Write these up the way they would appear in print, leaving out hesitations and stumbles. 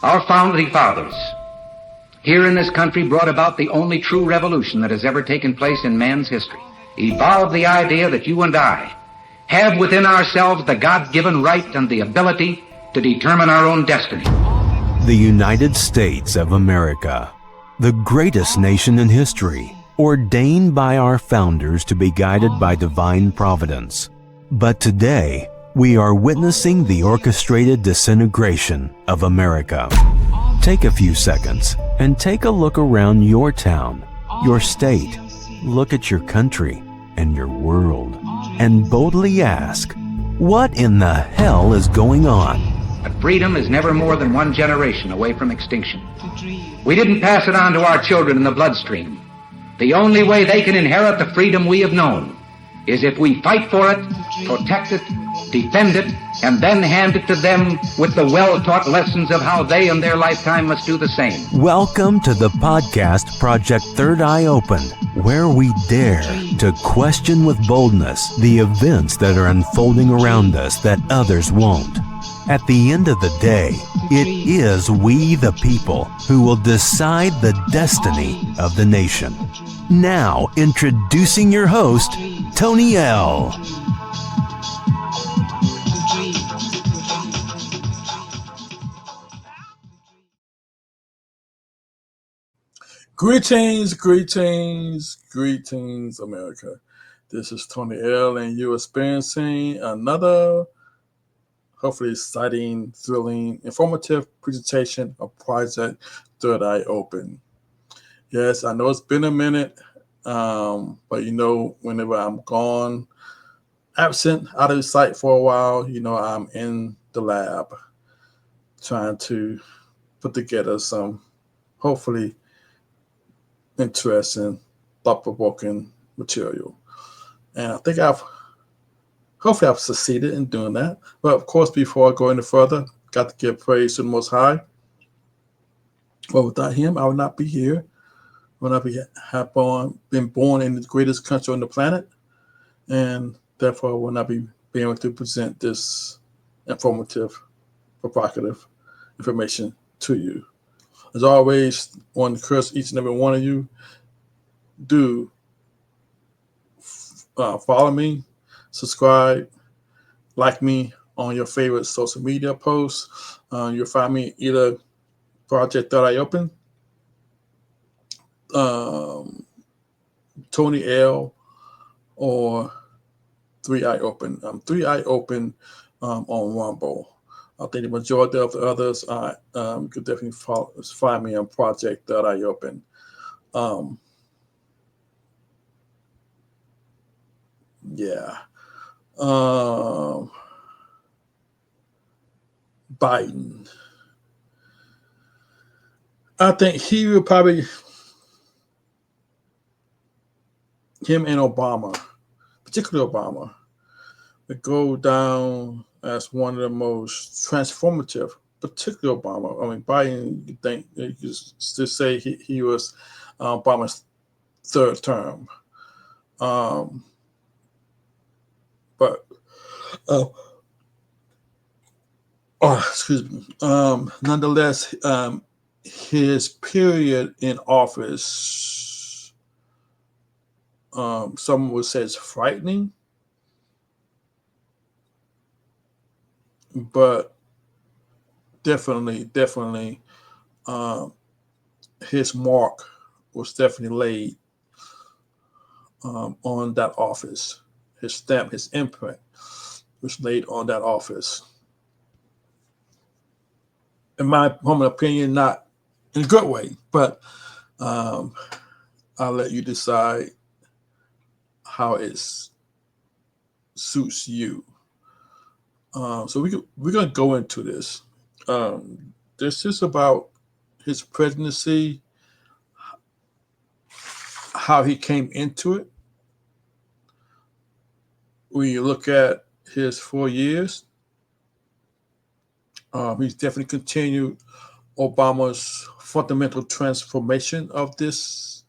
Our founding fathers here in this country brought about the only true revolution that has ever taken place in man's history. Evolved the idea that you and I have within ourselves the God-given right and the ability to determine our own destiny. The United States of America, the greatest nation in history, ordained by our founders to be guided by divine providence. But today, we are witnessing the orchestrated disintegration of America. Take a few seconds and take a look around your town, your state, look at your country and your world, and boldly ask, what in the hell is going on? But freedom is never more than one generation away from extinction. We didn't pass it on to our children in the bloodstream. The only way they can inherit the freedom we have known is if we fight for it, protect it, defend it, and then hand it to them with the well-taught lessons of how they in their lifetime must do the same. Welcome to the podcast Project Third Eye Open, where we dare to question with boldness the events that are unfolding around us that others won't. At the end of the day, it is we the people who will decide the destiny of the nation. Now, introducing your host, Tony L. Greetings, America. This is Tony L, and you're experiencing another, hopefully exciting, thrilling, informative presentation of Project Third Eye Open. Yes, I know it's been a minute, but whenever I'm gone, absent, out of sight for a while, I'm in the lab trying to put together some, hopefully, interesting, thought-provoking material. And I think hopefully I've succeeded in doing that. But of course, before I go any further, got to give praise to the Most High. Well, without him, I would not be here. I would not been born in the greatest country on the planet. And therefore, I will not be able to present this informative, provocative information to you. As always, I want to encourage each and every one of you, do follow me, subscribe, like me on your favorite social media posts. You'll find me either Project Third Eye Open, Tony L, or 3i Open. 3i Open on Rumble. I think the majority of the others you could definitely find me on Project Third Eye Open. Biden. I think he will probably, him and Obama, particularly Obama, would go down as one of the most transformative, particularly Obama. I mean, Biden, you could still say he was Obama's third term. Nonetheless, his period in office, someone would say it's frightening, but definitely, his mark was definitely laid on that office. His stamp, his imprint was laid on that office. In my humble opinion, not in a good way, but I'll let you decide how it suits you. So we're going to go into this. This is about his presidency, how he came into it. When you look at his 4 years, he's definitely continued Obama's fundamental transformation of this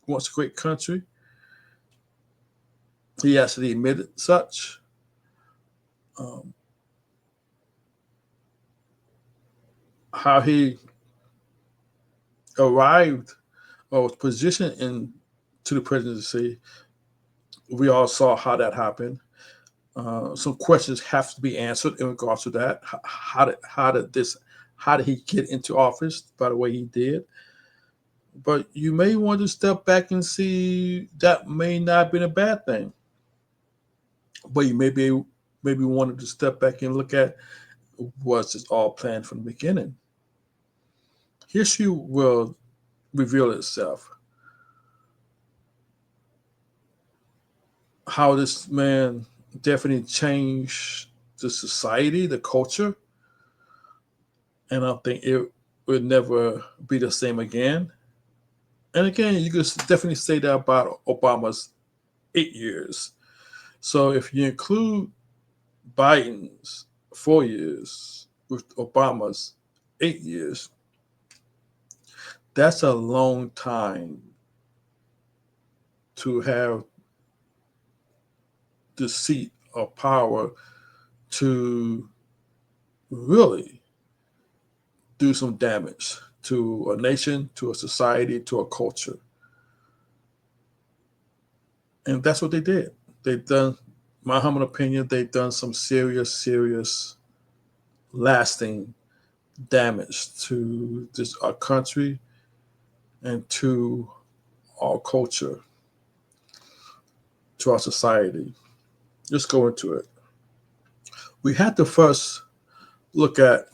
once great country. He actually admitted such. how he arrived or was positioned into the presidency. We all saw how that happened. Some questions have to be answered in regards to that. How did he get into office by the way he did? But you may want to step back and see that may not have been a bad thing. But you maybe wanted to step back and look at, was this all planned from the beginning? History will reveal itself. How this man definitely changed the society, the culture, and I think it would never be the same again. And again, you could definitely say that about Obama's 8 years. So if you include Biden's 4 years with Obama's 8 years, that's a long time to have the seat of power to really do some damage to a nation, to a society, to a culture. And that's what they did. They've done, my humble opinion, they've done some serious, lasting damage to our country and to our culture, to our society. Let's go into it. We had to first look at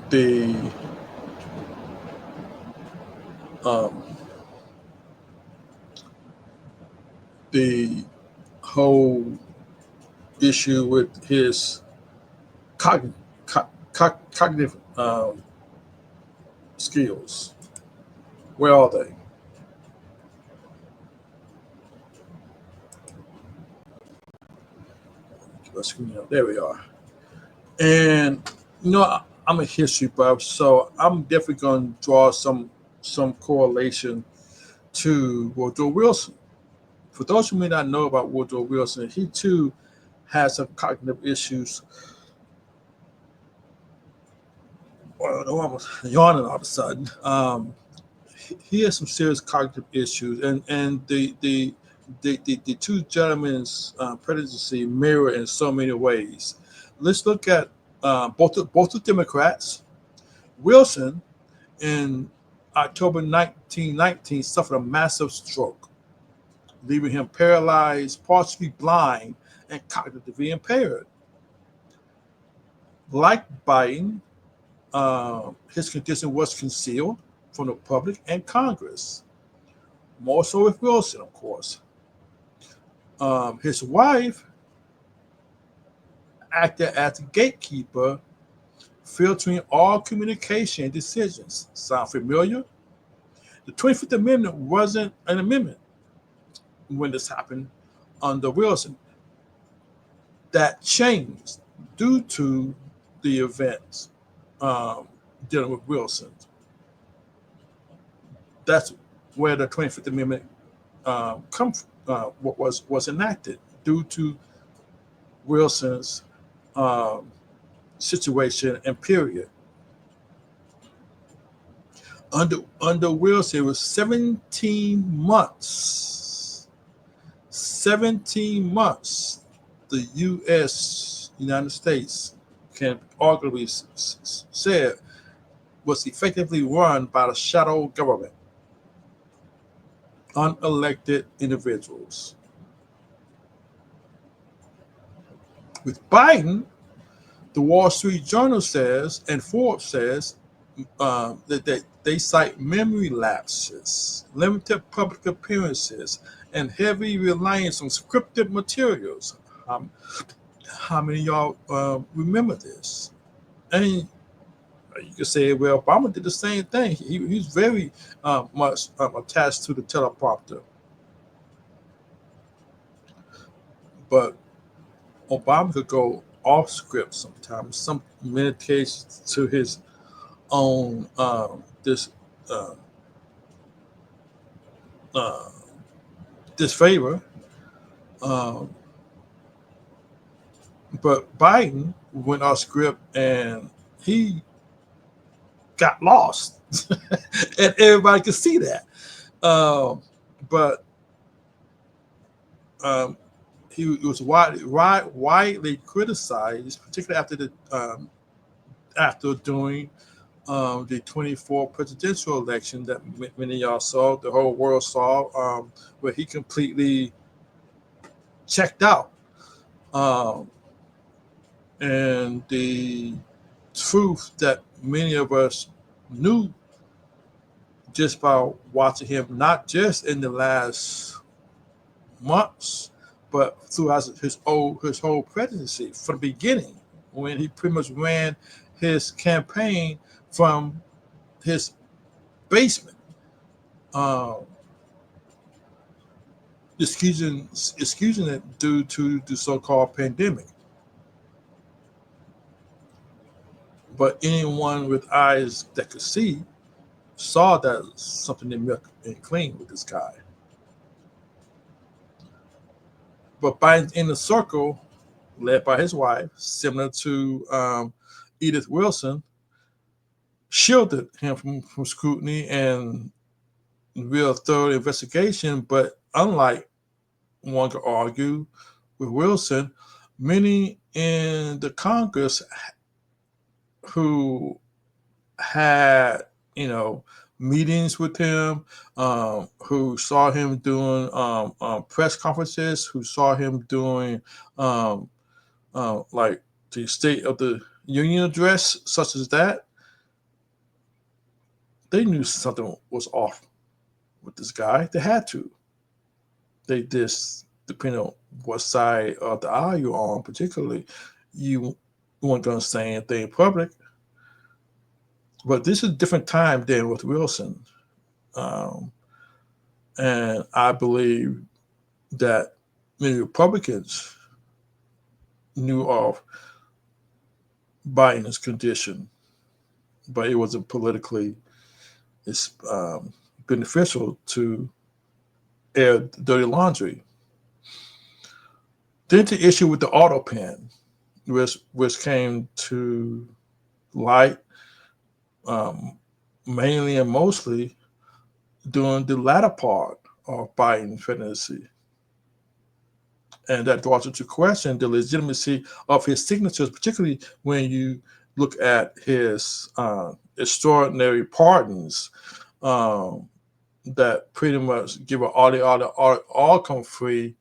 the whole issue with his cognitive skills. Where are they? There we are. And I'm a history buff, so I'm definitely going to draw some correlation to Woodrow Wilson. For those who may not know about Woodrow Wilson, he too has some cognitive issues. Well, I was yawning all of a sudden. He has some serious cognitive issues, and the two gentlemen's presidency mirror in so many ways. Let's look at both the Democrats. Wilson, in October 1919, suffered a massive stroke, leaving him paralyzed, partially blind, and cognitively impaired. Like Biden, his condition was concealed from the public and Congress. More so with Wilson, of course. His wife acted as a gatekeeper, filtering all communication and decisions. Sound familiar? The 25th Amendment wasn't an amendment when this happened under Wilson. That changed due to the events dealing with Wilson. That's where the 25th Amendment was enacted due to Wilson's situation and period. Under Wilson, it was 17 months. 17 months. The United States, can arguably said, was effectively run by the shadow government, unelected individuals. With Biden, the Wall Street Journal says, and Forbes says, that they cite memory lapses, limited public appearances, and heavy reliance on scripted materials. How many of y'all remember this? And you could say, well, Obama did the same thing. He's very much attached to the teleprompter. But Obama could go off script sometimes, some medications to his own disfavor. But Biden went off script, and he got lost, and everybody could see that. But he was widely criticized, particularly after doing the 24 presidential election that many of y'all saw, the whole world saw, where he completely checked out. And the truth that many of us knew just by watching him, not just in the last months, but throughout his whole presidency, from the beginning, when he pretty much ran his campaign from his basement, excusing it due to the so-called pandemic. But anyone with eyes that could see saw that something didn't look clean with this guy. But Biden's inner circle, led by his wife, similar to Edith Wilson, shielded him from scrutiny and real thorough investigation. But unlike one could argue with Wilson, many in the Congress who had, meetings with him, who saw him doing press conferences, who saw him doing like the State of the Union address, such as that, they knew something was off with this guy. They had to. They just, depending on what side of the aisle you're on, particularly, you weren't going to say anything in public. But this is a different time than with Wilson. And I believe that many Republicans knew of Biden's condition, but it wasn't politically beneficial to air dirty laundry. Then the issue with the auto pen, which came to light mainly and mostly during the latter part of Biden's presidency. And that draws into question the legitimacy of his signatures, particularly when you look at his extraordinary pardons that pretty much give all come free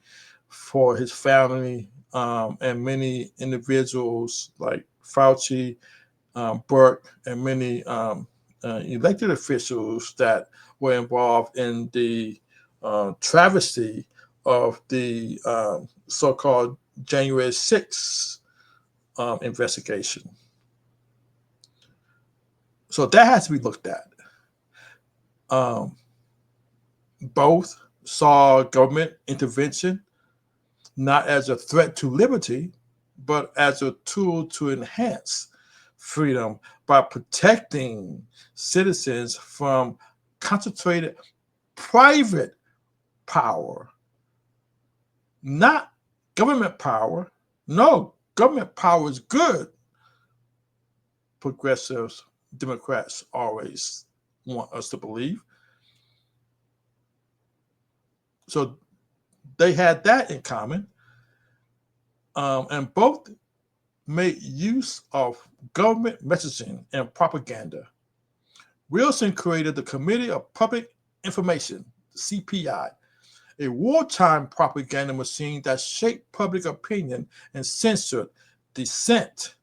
for his family and many individuals like Fauci, Burke, and many elected officials that were involved in the travesty of the so-called January 6th investigation. So that has to be looked at. Both saw government intervention not as a threat to liberty, but as a tool to enhance freedom by protecting citizens from concentrated private power, not government power. No, government power is good. Progressives, Democrats always want us to believe. So they had that in common. And both made use of government messaging and propaganda. Wilson created the Committee of Public Information, CPI, a wartime propaganda machine that shaped public opinion and censored dissent.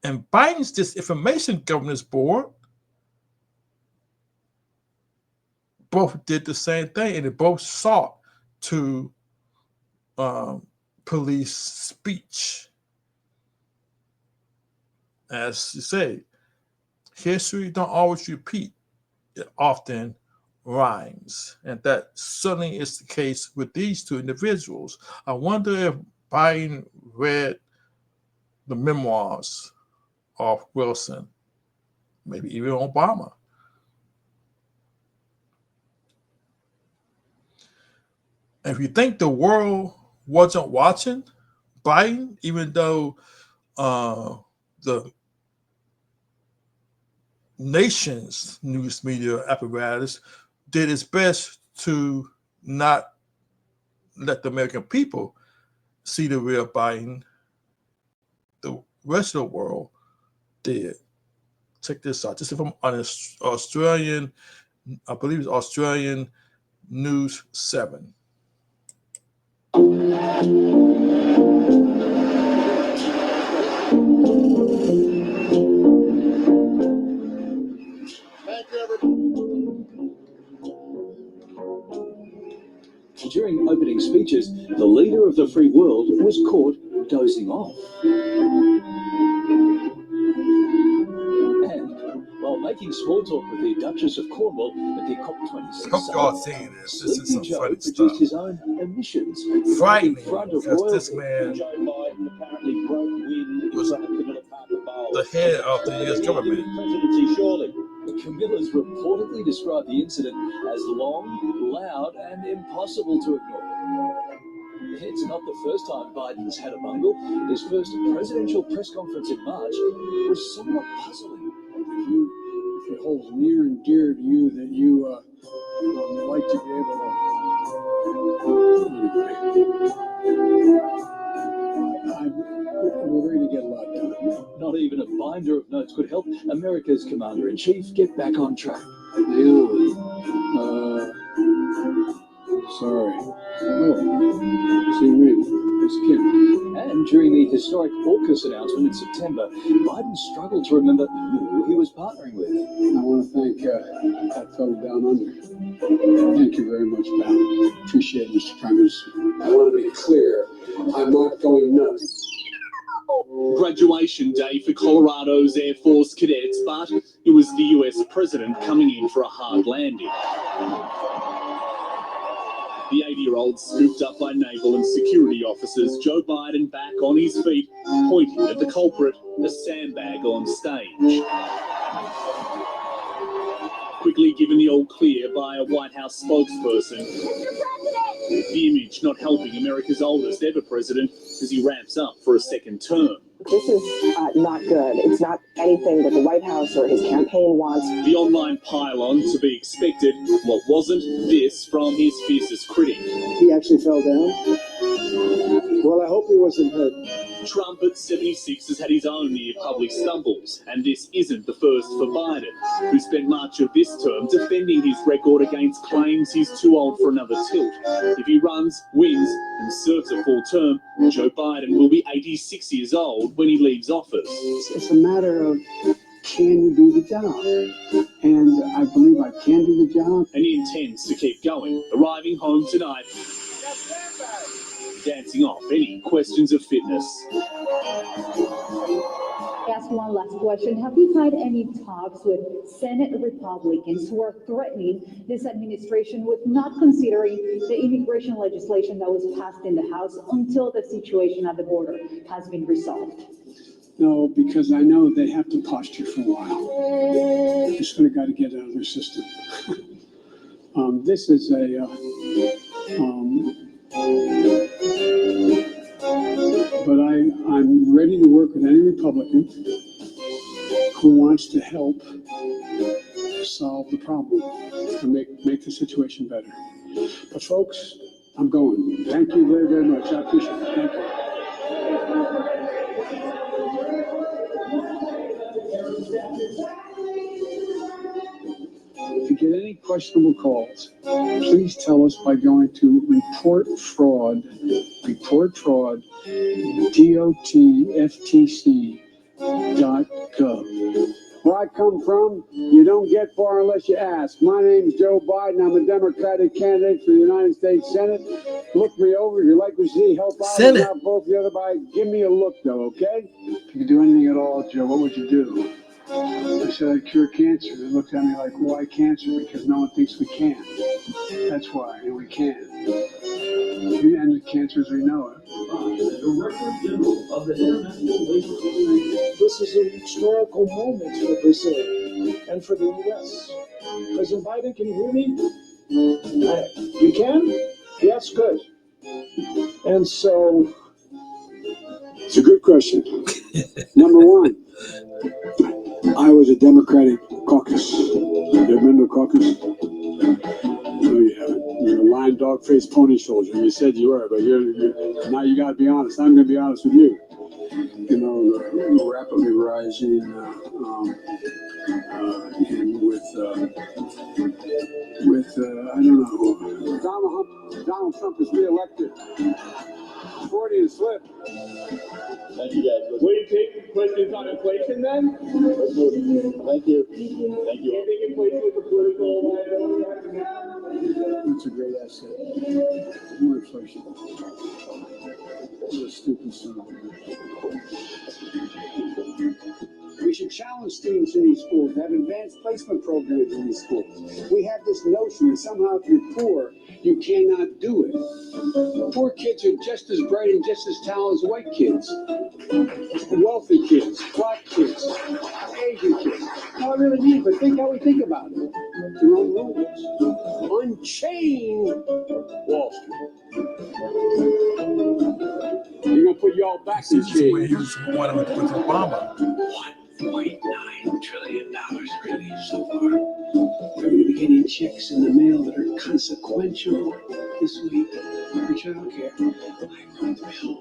And Biden's Disinformation Governance Board both did the same thing, and they both sought to police speech. As you say, history don't always repeat. It often rhymes. And that certainly is the case with these two individuals. I wonder if Biden read the memoirs of Wilson, maybe even Obama. And if you think the world wasn't watching Biden, even though the nation's news media apparatus did its best to not let the American people see the real Biden. The rest of the world did. Check this out. This is from an Australian, I believe it's Australian News 7. During opening speeches, the leader of the free world was caught dozing off. And while making small talk with the Duchess of Cornwall at the COP26 Hope y'all seeing this. This is some Joe funny produced stuff. his own emissions. Frightening, in front of because royalty. this man Joe Biden apparently broke wind was in front of Camilla Parker Bowles. the head of the U.S. government. Presidency, surely. Camilla's reportedly described the incident as long, loud, and impossible to ignore. It's not the first time Biden's had a bungle. His first presidential press conference in March was somewhat puzzling. If it holds near and dear to you that you like to be able to, we're ready to get a lot done. Not even a binder of notes could help America's commander-in-chief get back on track. Sorry. Oh, see me. It's Kim. And during the historic AUKUS announcement in September, Biden struggled to remember who he was partnering with. I want to thank that fellow down under. Thank you very much, pal. Appreciate it, Mr. Prime Minister. I want to be clear. I'm not going nuts. Graduation day for Colorado's Air Force cadets, but it was the US president coming in for a hard landing. The 80-year-old scooped up by naval and security officers, Joe Biden back on his feet, pointing at the culprit, a sandbag on stage. Quickly given the all clear by a White House spokesperson. The image not helping America's oldest ever president as he ramps up for a second term. This is not good. It's not anything that the White House or his campaign wants. The online pile-on to be expected. What wasn't, this from his fiercest critic. He actually fell down? Well, I hope he wasn't hurt. Trump at 76 has had his own near public stumbles, and this isn't the first for Biden, who spent much of this term defending his record against claims he's too old for another tilt. If he runs, wins, and serves a full term, Joe Biden will be 86 years old when he leaves office. It's a matter of, can you do the job? And I believe I can do the job. And he intends to keep going, arriving home tonight, dancing off any questions of fitness. Ask one last question. Have you had any talks with Senate Republicans who are threatening this administration with not considering the immigration legislation that was passed in the House until the situation at the border has been resolved? No, because I know they have to posture for a while. They're sort of got to get out of their system. This is but I'm ready to work with any Republican who wants to help solve the problem and make the situation better. But folks, I'm going. Thank you very, very much. I appreciate it. Thank you. If you get any questionable calls, please tell us by going to report fraud, DOTFTC.gov. Where I come from, you don't get far unless you ask. My name's Joe Biden. I'm a Democratic candidate for the United States Senate. Look me over. If you'd like to see help out, Senate. not both the other by. Give me a look, though, okay? If you could do anything at all, Joe, what would you do? I said I'd cure cancer. They looked at me like, why cancer? Because no one thinks we can. That's why, and we can. We end the cancer as we know it. Director General of the International Labor Organization. This is an historical moment for Brazil and for the U.S. President Biden, can you hear me? You can? Yes, good. And so... It's a good question. Number one, I was a Democratic caucus. You ever been to a caucus? No, you haven't. You're a lying dog-faced pony soldier. You said you were, but you're now you got to be honest. I'm going to be honest with you. You know, the rapidly rising I don't know, Donald Trump is reelected. Freudian slip. Thank you, guys. Will you take questions on inflation then? Let's move. Thank you. Thank you. Do you think inflation is a political liability right now? That's a great asset. More inflation. What a stupid son of a bitch. We should challenge students in these schools to have advanced placement programs in these schools. We have this notion that somehow if you're poor, you cannot do it. Poor kids are just as bright and just as talented as white kids. Wealthy kids, black kids, Asian kids. No, I really mean, but think how we think about it. Your own rules. Unchain Wall Street. You're gonna put y'all back in This is where he chains. was one with Obama. $1.9 trillion really so far. We're going to be getting checks in the mail that are consequential this week for childcare. I wrote the bill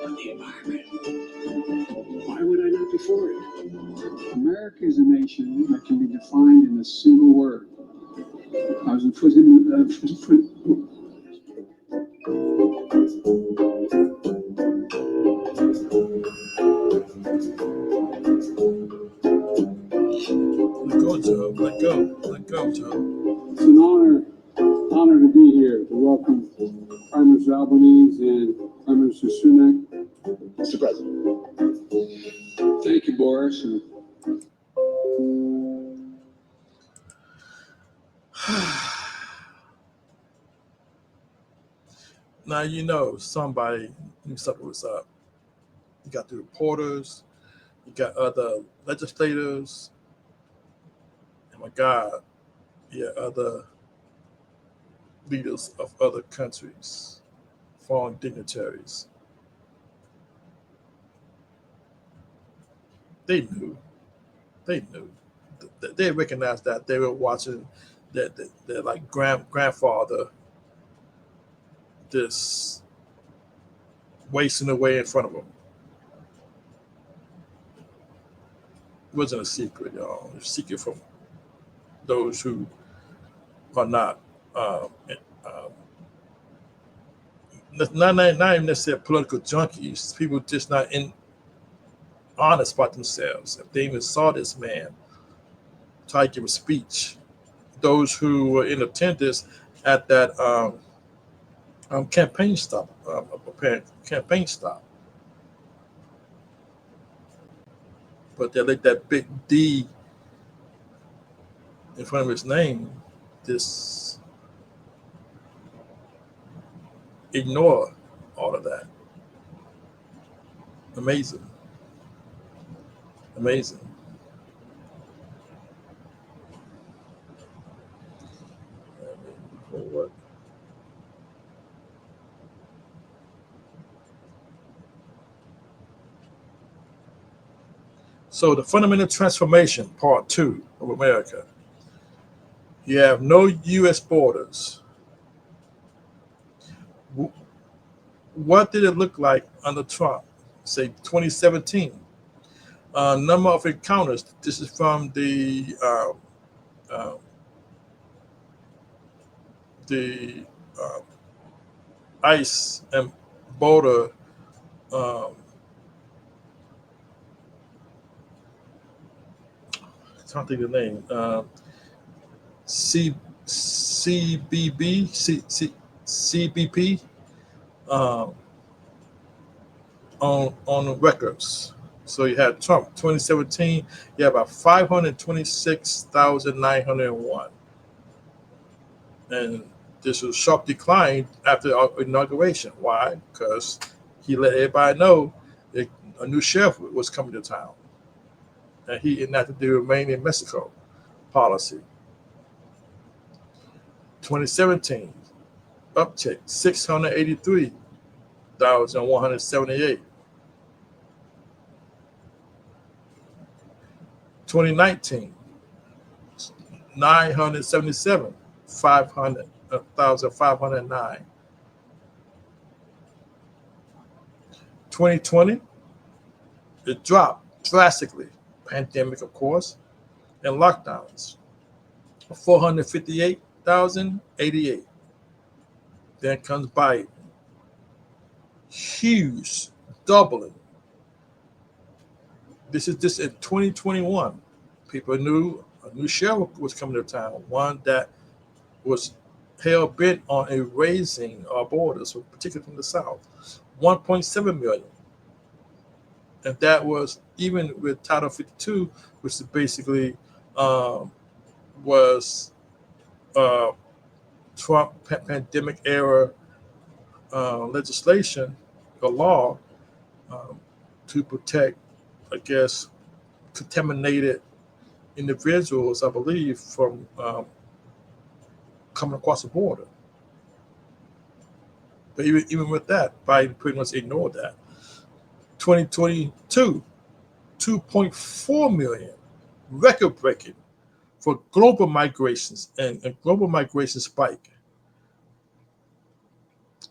on the environment. Why would I not be for it? America is a nation that can be defined in a single word. I was putting Let go, Joe. It's an honor to be here to welcome Prime Minister Albanese and Prime Minister Sunak. Mr. President. Thank you, Boris. Now you know somebody knew something was up. You got the reporters, you got other legislators, and my God, yeah, other leaders of other countries, foreign dignitaries. They knew. They recognized that they were watching their like grandfather just wasting away in front of them. It wasn't a secret, y'all. It was a secret from those who are not not even necessarily political junkies. People just not honest about themselves. If they even saw this man try to give a speech, those who were in attendance at that campaign stop, but they let that big D in front of his name just ignore all of that. Amazing. What? So the fundamental transformation, part 2 of America. You have no U.S. borders. What did it look like under Trump? Say 2017. Number of encounters. This is from the ICE and border I can't think of the name. CBP on the records. So you had Trump 2017. You have about 526,901, and this was a sharp decline after the inauguration. Why? Because he let everybody know that a new sheriff was coming to town, and he enacted the Remain in Mexico policy. 2017, uptick 683,178. 2019, 977, 1,509. 2020, it dropped drastically. Pandemic, of course, and lockdowns. 458,088. Then comes Biden. Huge doubling. This is just in 2021. People knew a new sheriff was coming to town, one that was hell bent on erasing our borders, particularly from the South. 1.7 million. And that was even with Title 52, which is basically was Trump pandemic era legislation or law to protect, I guess, contaminated individuals, I believe, from coming across the border. But even with that, Biden pretty much ignored that. 2022, 2.4 million, record-breaking for global migrations and global migration spike.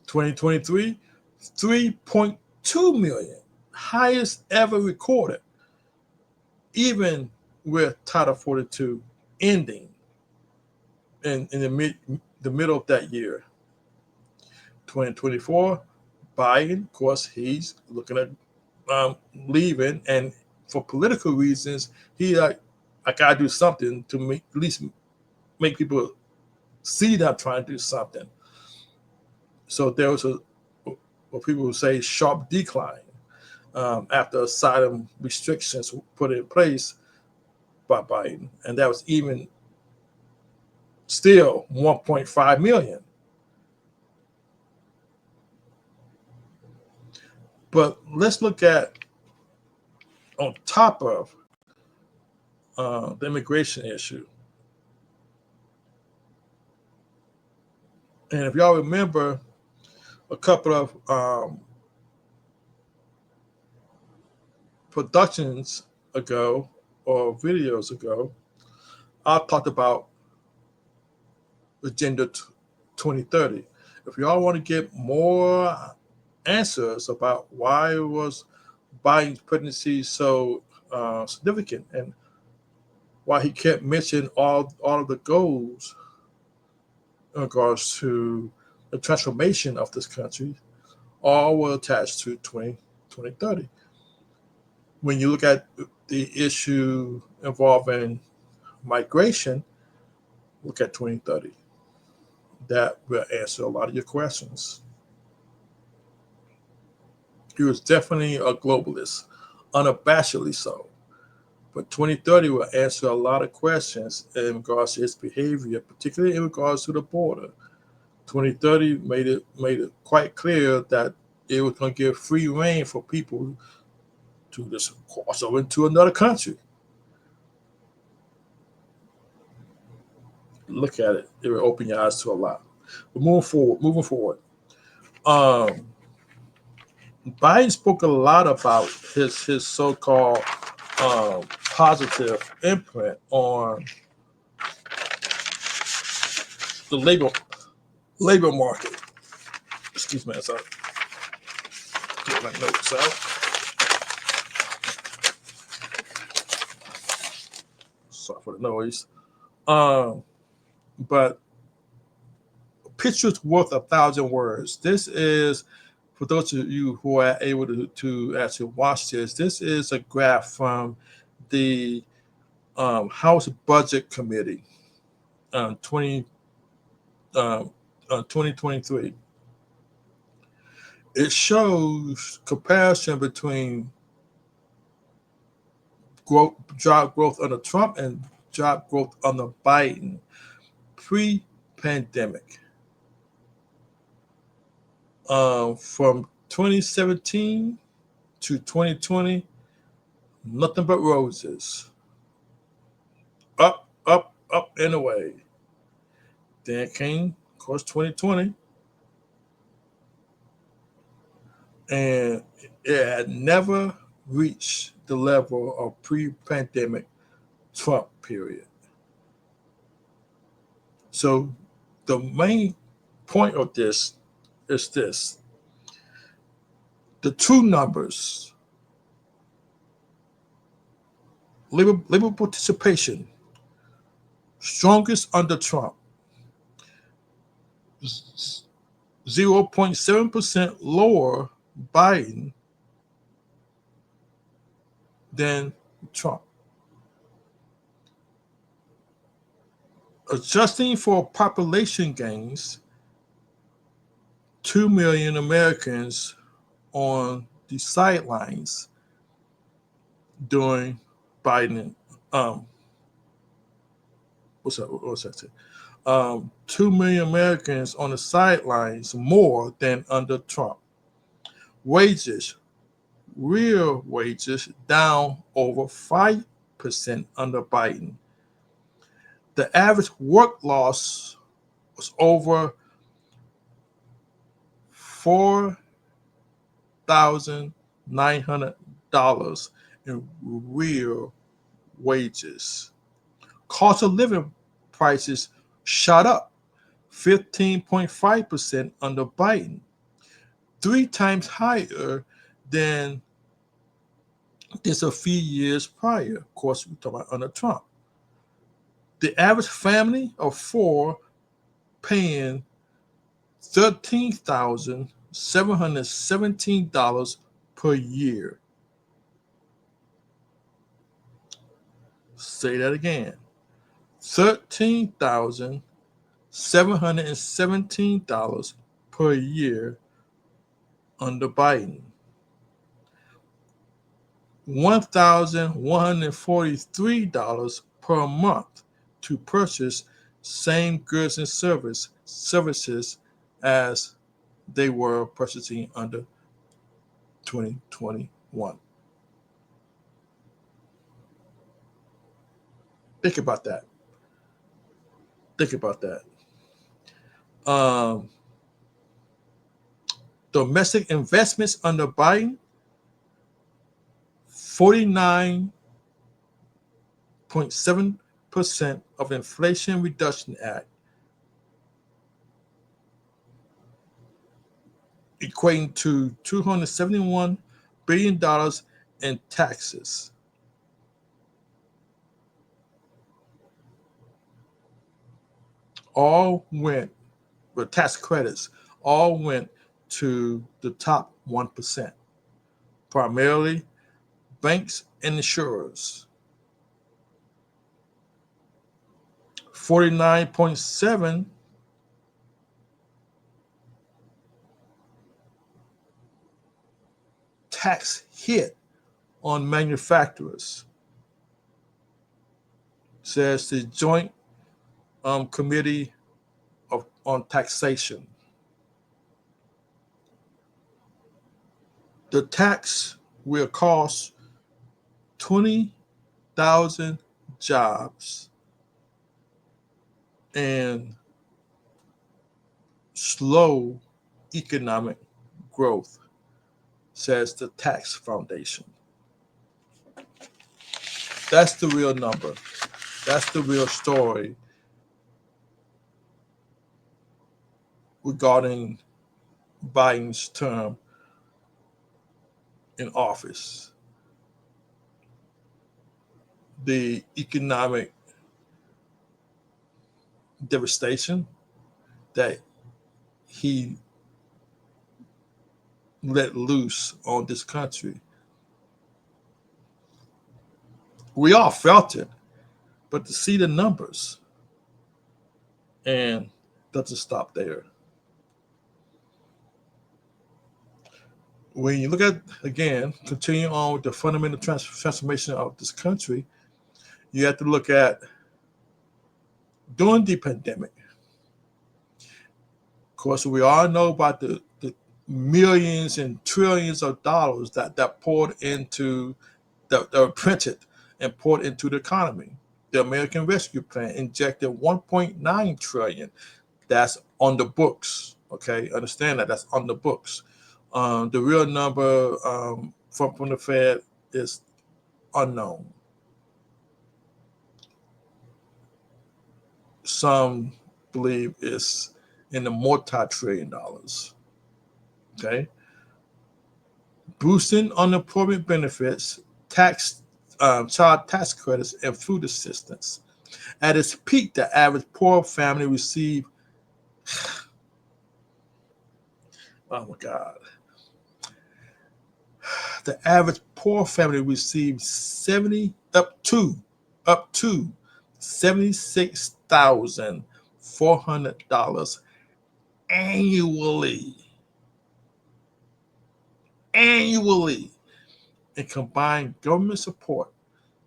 2023, 3.2 million, highest ever recorded, even with Title 42 ending in the middle of that year. 2024, Biden, of course, he's looking at leaving, and for political reasons, he I gotta do something to at least make people see that I'm trying to do something. So there was what people would say sharp decline after asylum restrictions were put in place by Biden, and that was even still 1.5 million. But let's look at on top of the immigration issue. And if y'all remember a couple of productions ago or videos ago, I talked about Agenda 2030. If y'all want to get more answers about why was Biden's presidency so significant and why he kept mentioning all of the goals in regards to the transformation of this country, all were attached to 2030. When you look at the issue involving migration, look at 2030. That will answer a lot of your questions. He was definitely a globalist, unabashedly so. But 2030 will answer a lot of questions in regards to his behavior, particularly in regards to the border. 2030 made it quite clear that it was going to give free rein for people to just cross over into another country. Look at it; it will open your eyes to a lot. But moving forward. Biden spoke a lot about his so-called positive imprint on the labor market. Excuse me, as I get my notes out. Sorry for the noise. But picture's worth 1,000 words. This is, for those of you who are able to actually watch this, this is a graph from the House Budget Committee 2023. It shows comparison between job growth under Trump and job growth under Biden pre-pandemic. From 2017 to 2020, nothing but roses. Up, up, up and away. Then came, of course, 2020. And it had never reached the level of pre-pandemic Trump period. So the main point of this is this. The true numbers, labor participation, strongest under Trump, 0.7% lower Biden than Trump. Adjusting for population gains, 2 million Americans on the sidelines during Biden. What's that? 2 million Americans on the sidelines more than under Trump. Wages, real wages, down over 5% under Biden. The average work loss was over $4,900 in real wages. Cost of living prices shot up 15.5% under Biden, 3 times higher than just a few years prior. Of course, we're talking about under Trump. The average family of 4 paying $13,717 per year. Say that again. $13,717 per year under Biden. $1,143 per month to purchase same goods and services as they were purchasing under 2021. Think about that. Domestic investments under Biden, 49.7% of Inflation Reduction Act, equating to $271 billion in taxes. All went, with tax credits, all went to the top 1%, primarily banks and insurers. 49.7 tax hit on manufacturers, says the Joint Committee on Taxation. The tax will cost 20,000 jobs and slow economic growth, says the Tax Foundation. That's the real number. That's the real story regarding Biden's term in office. The economic devastation that he let loose on this country. We all felt it, but to see the numbers, and doesn't stop there. When you look at, again, continue on with the fundamental transformation of this country, you have to look at during the pandemic. Of course, we all know about the millions and trillions of dollars that poured into, that were printed and poured into the economy. The American Rescue Plan injected $1.9 trillion. That's on the books. Okay, understand that. That's on the books. The real number from the Fed is unknown. some believe is in the multi-trillion dollars. Okay. Boosting unemployment benefits, child tax credits, and food assistance. At its peak, the average poor family received, oh my God, the average poor family received up to $76,400 annually in combined government support,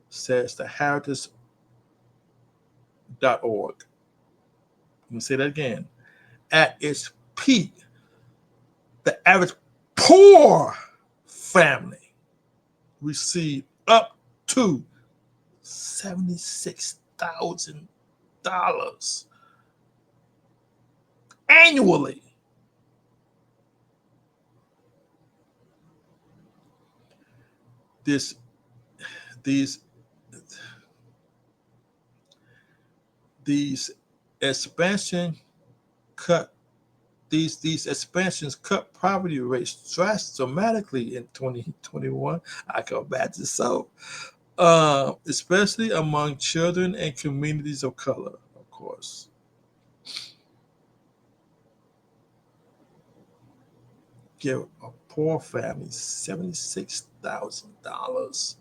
says the Heritage.org. Let me say that again. At its peak, the average poor family received up to $76,000 annually. These expansions cut poverty rates dramatically in 2021. I can imagine so, especially among children and communities of color, of course. Give a poor family $76,000.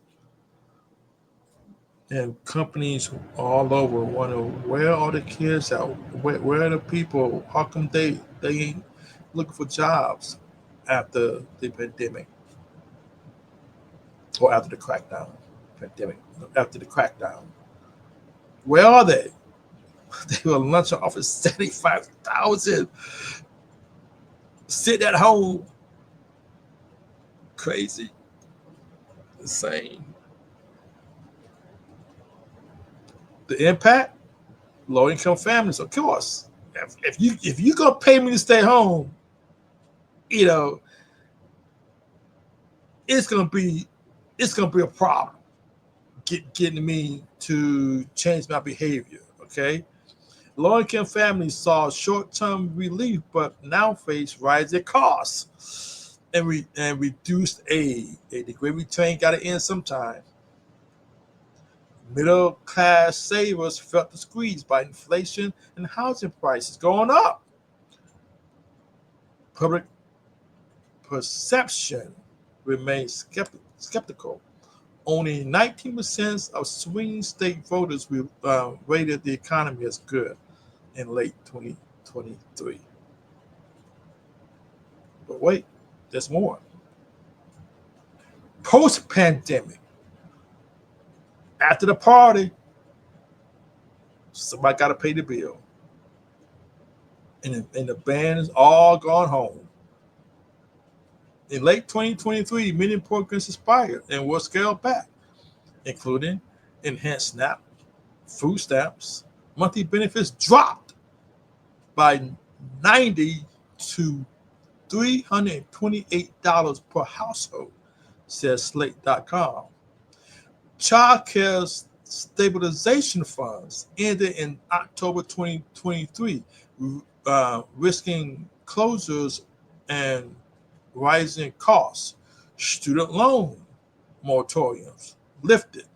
And companies all over wonder, where are the kids at? Where are the people? How come they ain't looking for jobs after the pandemic or after the crackdown? After the crackdown. Where are they? They were launching off at 75,000. Sit at home. Crazy. Insane. The impact? Low-income families, of course. If you gonna pay me to stay home, you know, it's gonna be a problem getting me to change my behavior. Okay, low-income families saw short-term relief, but now face rising costs and reduced aid. The Great Return got to end sometime. Middle-class savers felt the squeeze by inflation and housing prices going up. Public perception remains skeptical. Only 19% of swing state voters rated the economy as good in late 2023. But wait, there's more. Post-pandemic, after the party, somebody got to pay the bill. And the band is all gone home. In late 2023, many programs expired and were scaled back, including enhanced SNAP, food stamps. Monthly benefits dropped by $90 to $328 per household, says Slate.com. Child care stabilization funds ended in October 2023, risking closures and rising costs. Student loan moratoriums lifted,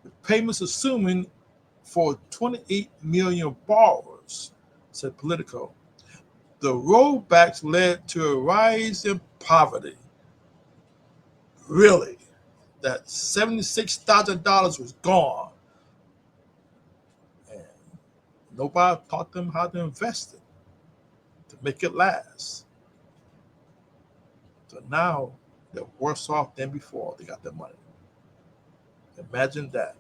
with payments assuming for 28 million borrowers, said Politico. The rollbacks led to a rise in poverty. Really? That $76,000 was gone. And nobody taught them how to invest it to make it last. So now they're worse off than before they got their money. Imagine that.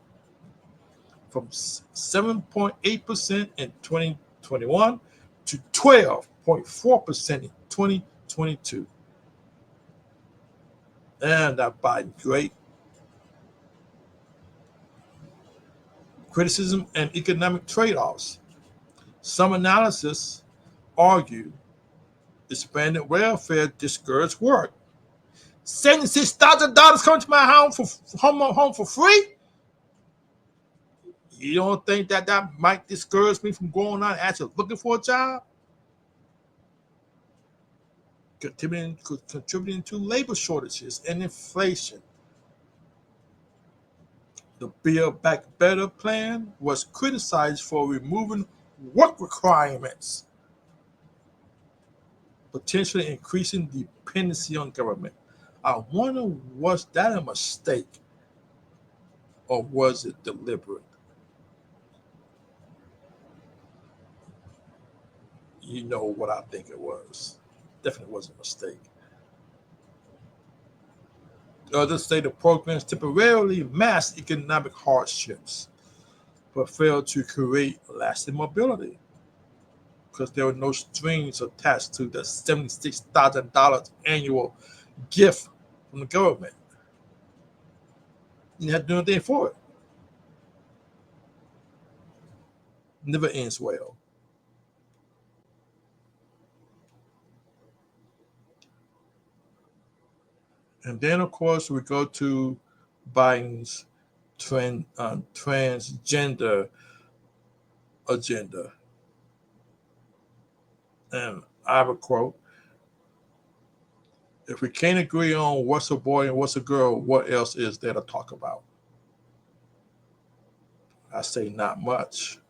From 7.8% in 2021 to 12.4% in 2022. And that Biden great. Criticism and economic trade-offs. Some analysis argue expanded welfare discouraged work. $76,000 coming to my home for free? You don't think that might discourage me from going out and actually looking for a job? Contributing to labor shortages and inflation. The Build Back Better plan was criticized for removing work requirements, potentially increasing dependency on government. I wonder, was that a mistake or was it deliberate? You know what I think it was. Definitely was a mistake. Others say the programs temporarily masked economic hardships, but failed to create lasting mobility because there were no strings attached to the $76,000 annual gift from the government. You didn't have to do anything for it. Never ends well. And then, of course, we go to Biden's transgender agenda. And I have a quote: "If we can't agree on what's a boy and what's a girl, what else is there to talk about?" I say not much.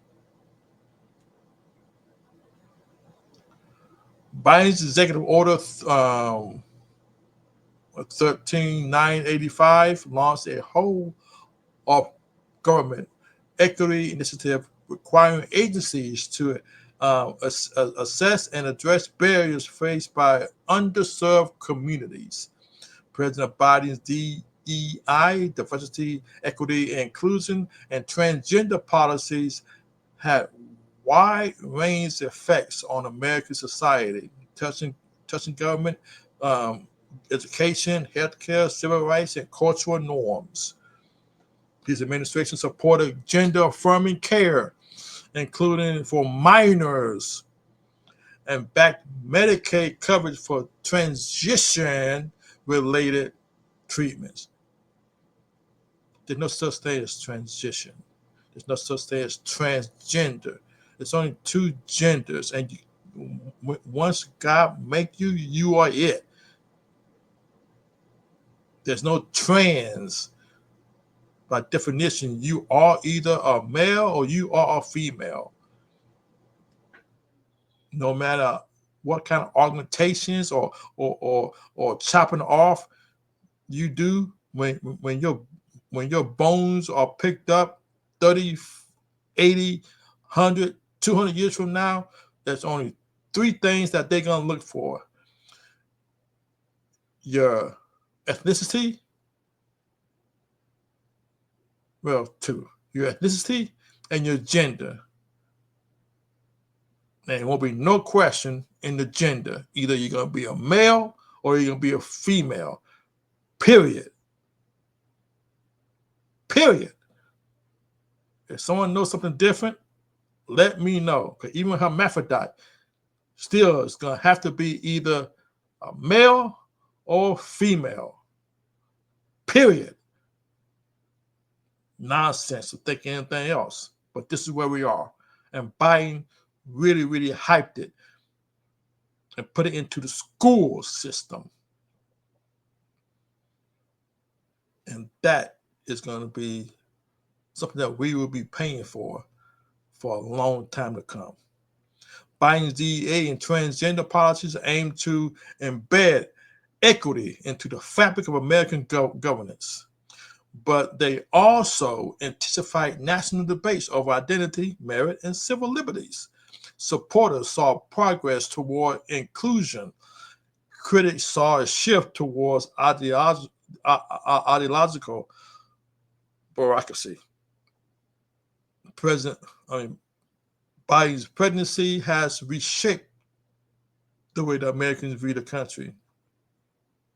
Biden's executive order 13985 launched a whole of government equity initiative requiring agencies to assess and address barriers faced by underserved communities. President Biden's DEI, diversity, equity, inclusion, and transgender policies had wide-range effects on American society, touching government, education, healthcare, civil rights, and cultural norms. His administration supported gender-affirming care, including for minors, and backed Medicaid coverage for transition-related treatments. There's no such thing as transition. There's no such thing as transgender. There's only two genders, and once God make you, you are it. There's no trans. By definition, you are either a male or you are a female. No matter what kind of augmentations or chopping off you do, when your bones are picked up 30, 80, 100, 200 years from now, there's only three things that they're going to look for: your ethnicity, well, two, your ethnicity and your gender. There won't be no question in the gender. Either you're going to be a male or you're going to be a female. Period. Period. If someone knows something different, let me know. Because even hermaphrodite still is going to have to be either a male or female. Period. Nonsense to think anything else. But this is where we are. And Biden really, really hyped it and put it into the school system. And that is going to be something that we will be paying for a long time to come. Biden's DEA and transgender policies aim to embed equity into the fabric of American governance. But they also intensify national debates over identity, merit, and civil liberties. Supporters saw progress toward inclusion. Critics saw a shift towards ideological bureaucracy. Biden's presidency has reshaped the way that Americans view the country.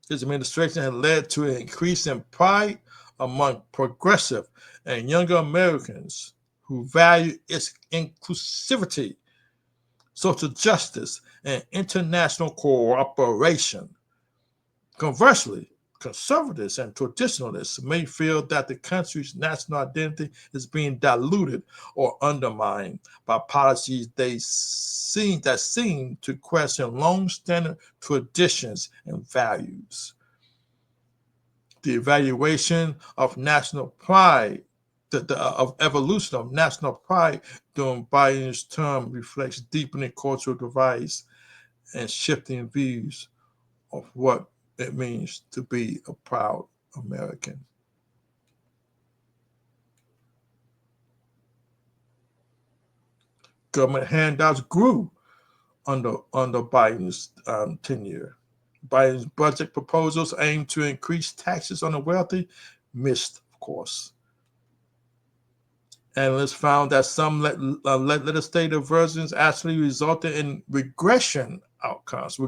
His administration has led to an increase in pride among progressive and younger Americans who value its inclusivity, social justice, and international cooperation. Conversely, conservatives and traditionalists may feel that the country's national identity is being diluted or undermined by policies that seem to question long-standing traditions and values. The evaluation of national pride, of evolution of national pride during Biden's term reflects deepening cultural divides and shifting views of what it means to be a proud American. Government handouts grew under Biden's tenure. Biden's budget proposals aimed to increase taxes on the wealthy, missed, of course. Analysts found that some legislative versions actually resulted in regressive outcomes.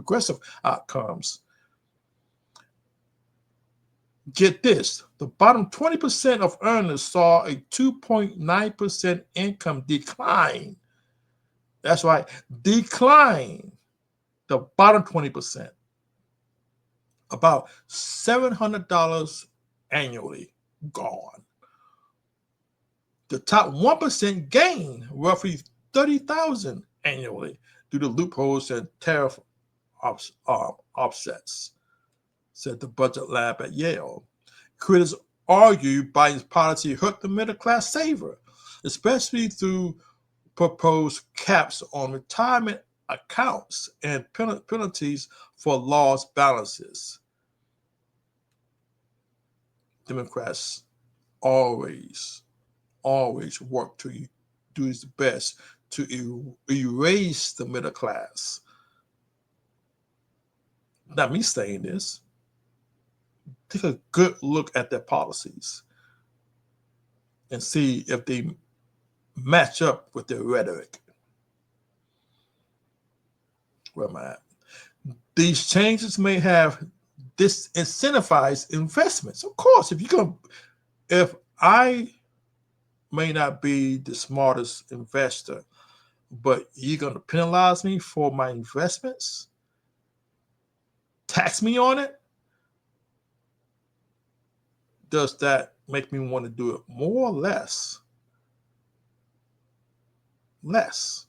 Get this, the bottom 20% of earners saw a 2.9% income decline. That's right, decline. The bottom 20%. About $700 annually gone. The top 1% gained roughly $30,000 annually due to loopholes and tariff offsets, said the budget lab at Yale. Critics argue Biden's policy hurt the middle class saver, especially through proposed caps on retirement accounts and penalties for lost balances. Democrats always work to do its best to erase the middle class. Not me saying this. Take a good look at their policies and see if they match up with their rhetoric. Where am I at? These changes may have disincentivized investments. Of course, if I may not be the smartest investor, but you're going to penalize me for my investments, tax me on it, does that make me want to do it more or less? Less.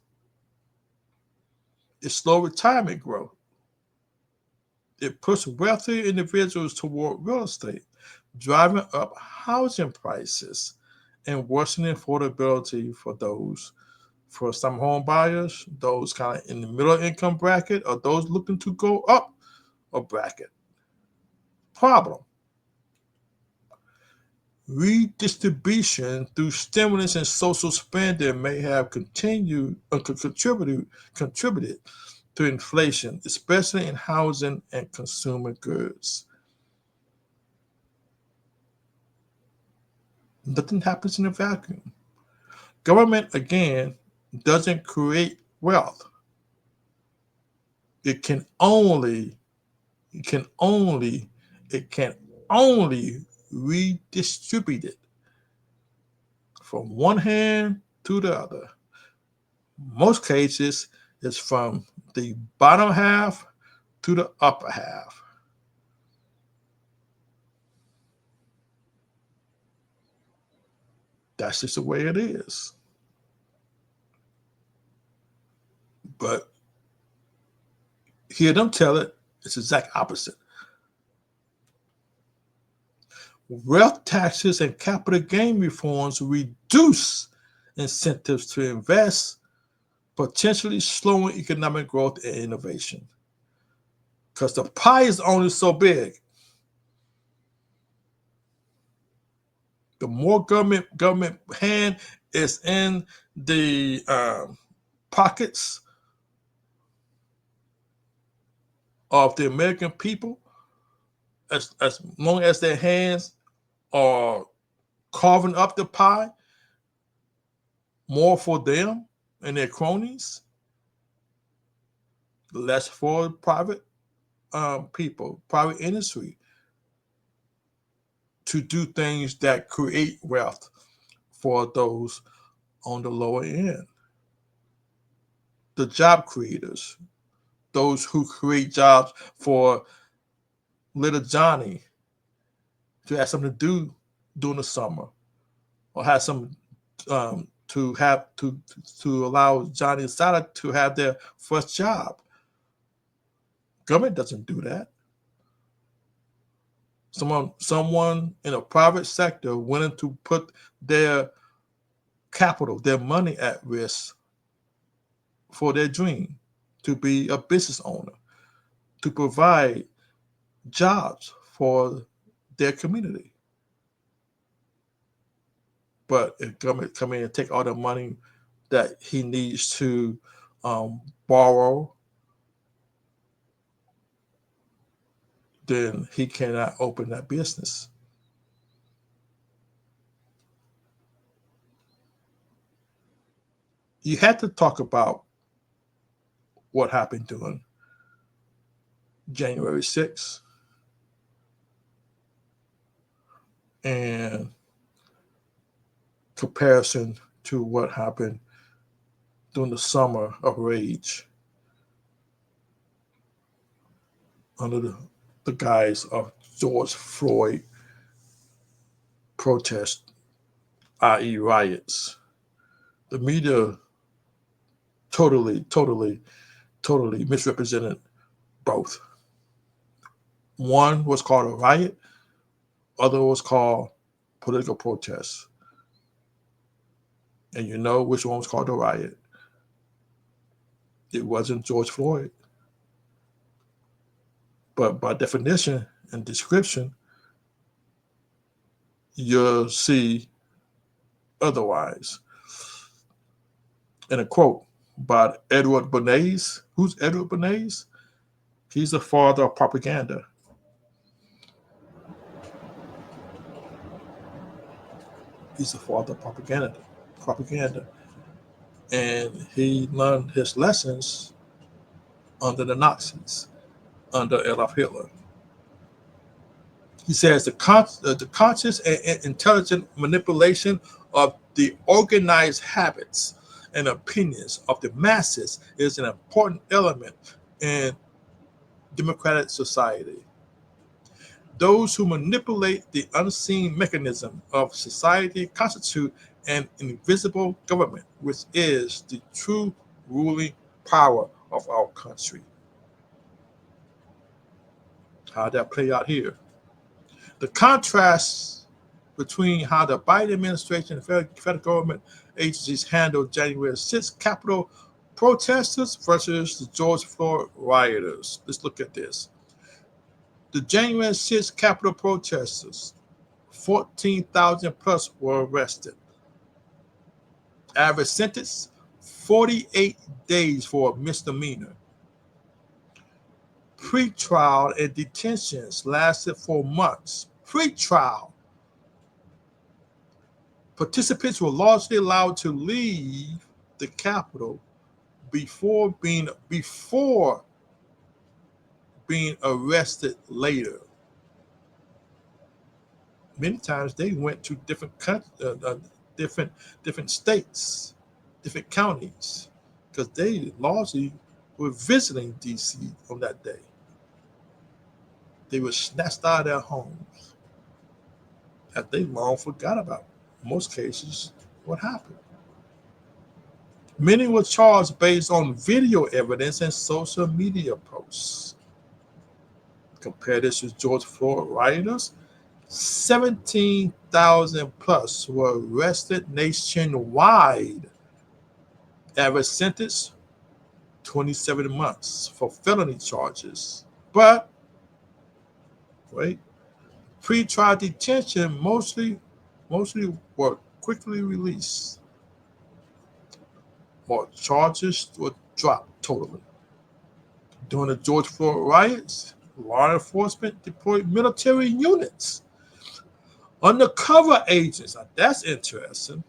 It slows retirement growth. It pushes wealthy individuals toward real estate, driving up housing prices and worsening affordability for some home buyers, those kind of in the middle income bracket, or those looking to go up a bracket. Problem. Redistribution through stimulus and social spending may have contributed to inflation, especially in housing and consumer goods. Nothing happens in a vacuum. Government, again, doesn't create wealth. It can only redistribute it from one hand to the other. Most cases, it's from the bottom half to the upper half. That's just the way it is. But hear them tell it, it's the exact opposite. Wealth taxes and capital gain reforms reduce incentives to invest, potentially slowing economic growth and innovation. Because the pie is only so big. The more government hand is in the pockets of the American people, as long as their hands are carving up the pie more for them and their cronies, less for private people, private industry, to do things that create wealth for those on the lower end. The job creators, those who create jobs for little Johnny to have something to do during the summer, or have some to allow Johnny and Sally to have their first job. Government doesn't do that. Someone in a private sector willing to put their capital, their money at risk for their dream, to be a business owner, to provide jobs for their community. But if government come in and take all the money that he needs to borrow, then he cannot open that business. You had to talk about what happened during January 6th and comparison to what happened during the summer of rage under the guise of George Floyd protests, i.e. riots. The media totally misrepresented both. One was called a riot, other was called political protest. And you know which one was called a riot. It wasn't George Floyd. But by definition and description, you'll see otherwise. In a quote by Edward Bernays. Who's Edward Bernays? He's the father of propaganda. He's the father of propaganda. And he learned his lessons under the Nazis, under Adolf Hitler. He says the conscious and intelligent manipulation of the organized habits and opinions of the masses is an important element in democratic society. Those who manipulate the unseen mechanism of society constitute an invisible government, which is the true ruling power of our country. How did that play out here? The contrast between how the Biden administration and federal government agencies handled January 6th Capitol protesters versus the George Floyd rioters. Let's look at this. The January 6th Capitol protesters, 14,000 plus were arrested. Average sentence, 48 days for a misdemeanor. Pre-trial and detentions lasted for months. Pre-trial. Participants were largely allowed to leave the Capitol before being arrested later. Many times they went to different states, different counties, because they largely were visiting D.C. on that day. They were snatched out of their homes that they long forgot about. In most cases, what happened. Many were charged based on video evidence and social media posts. Compare this with George Floyd rioters. 17,000 plus were arrested nationwide. Average sentence, 27 months for felony charges. But, wait, pre-trial detention mostly were quickly released. More charges were dropped totally. During the George Floyd riots, law enforcement deployed military units, undercover agents, now that's interesting,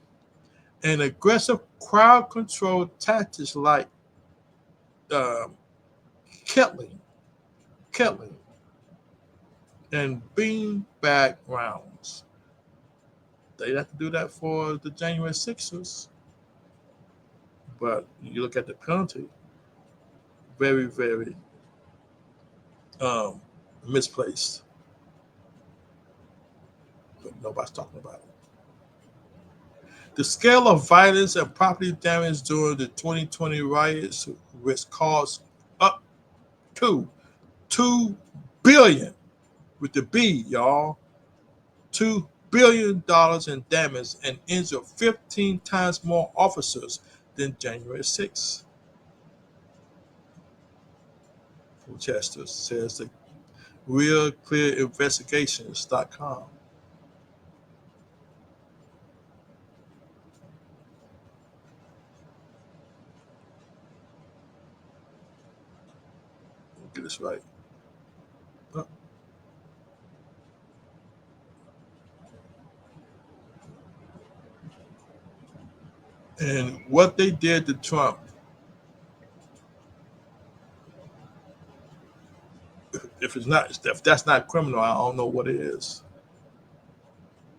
and aggressive crowd control tactics like kettling, and beanbag rounds. They had to do that for the January 6ers. But you look at the penalty, very, very misplaced. but nobody's talking about it. The scale of violence and property damage during the 2020 riots, which caused up to $2 billion, with the B, y'all, $2 billion in damage, and injured 15 times more officers than January 6th. Chester says the realclearinvestigations.com. Get this right. And what they did to Trump, if that's not criminal, I don't know what it is.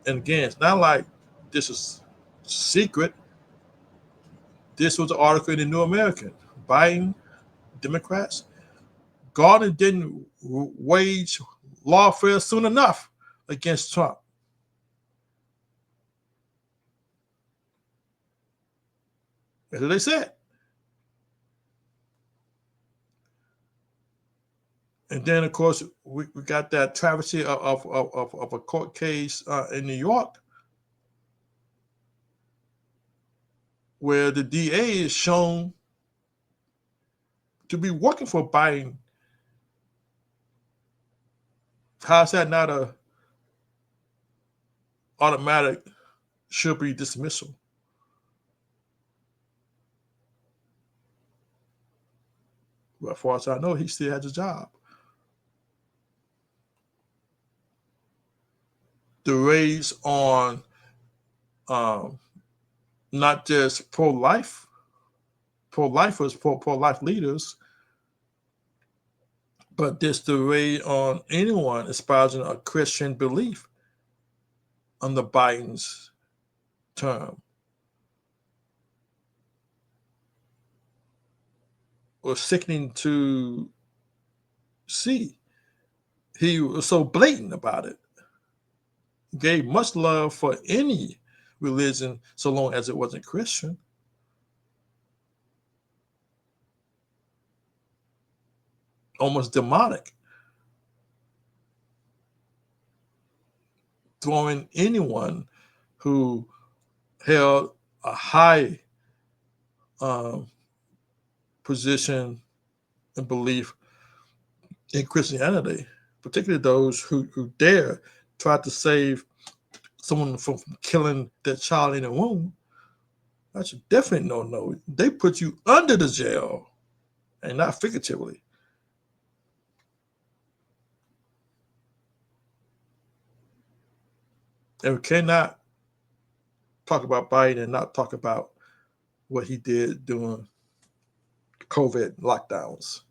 And again, it's not like this is secret. This was an article in the New American. Biden, Democrats, Gardner didn't wage lawfare soon enough against Trump. That's what they said. And then, of course, we got that travesty of a court case in New York where the DA is shown to be working for Biden. How's that not a automatic should be dismissal? Well, as far as I know, he still has a job. The raids on not just pro-lifers, pro-life leaders, but this the raid on anyone espousing a Christian belief under Biden's term. Was sickening to see. He was so blatant about it. Gave much love for any religion so long as it wasn't Christian. Almost demonic. Throwing anyone who held a high position and belief in Christianity, particularly those who dare try to save someone from killing their child in a womb. That's a definite no. They put you under the jail, and not figuratively. And we cannot talk about Biden and not talk about what he did during COVID lockdowns.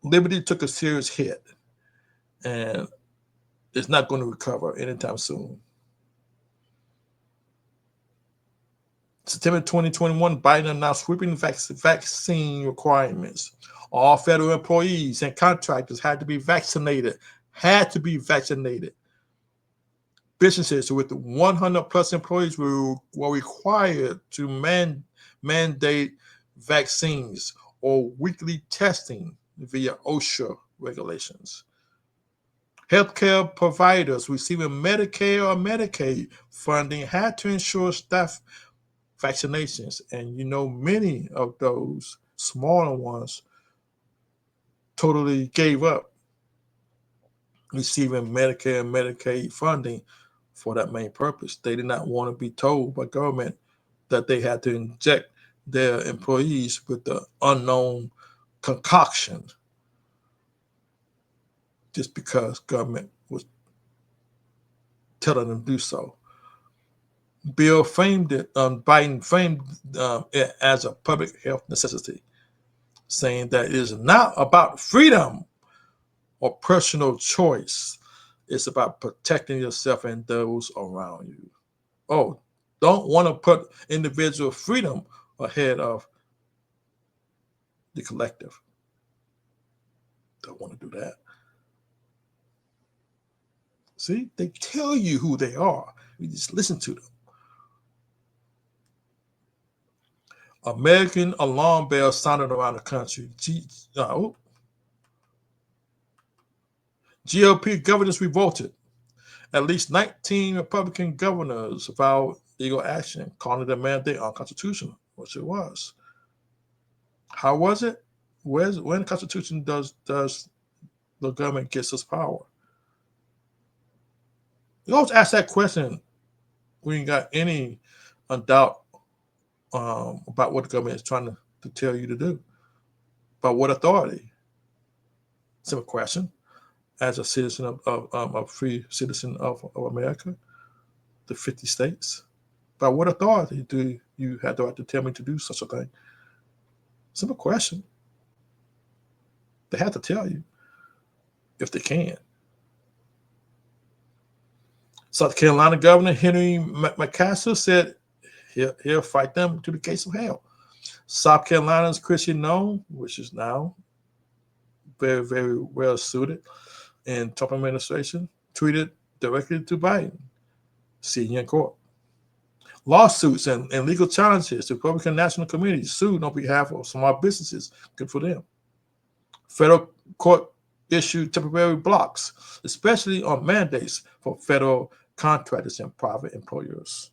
Liberty took a serious hit, and it's not going to recover anytime soon. September 2021, Biden announced sweeping vaccine requirements. All federal employees and contractors had to be vaccinated. Businesses with 100 plus employees were required to mandate vaccines or weekly testing via OSHA regulations. Healthcare providers receiving Medicare or Medicaid funding had to ensure staff vaccinations, and many of those smaller ones totally gave up receiving Medicare and Medicaid funding for that main purpose. They did not want to be told by government that they had to inject their employees with the unknown concoction just because government was telling them to do so. Biden framed it as a public health necessity, saying that it is not about freedom or personal choice. It's about protecting yourself and those around you. Oh, don't want to put individual freedom ahead of the collective. Don't want to do that. See, they tell you who they are. You just listen to them. American alarm bells sounded around the country. GOP governors revolted. At least 19 Republican governors vowed legal action, calling the mandate unconstitutional, which it was. How was it? When the Constitution does the government gets its power? You always ask that question when you got any doubt about what the government is trying to tell you to do. By what authority? Simple question. As a citizen a free citizen of America, the 50 states, by what authority do you have the right to tell me to do such a thing? Simple question. They have to tell you if they can. South Carolina Governor Henry McMaster said he'll fight them to the gates of hell. South Carolina's Christian Noem, which is now very, very well suited in Trump administration, tweeted directly to Biden, seeing in court. Lawsuits and legal challenges to Republican National Committee sued on behalf of small businesses. Good for them. Federal court issued temporary blocks, especially on mandates for federal contractors and private employers.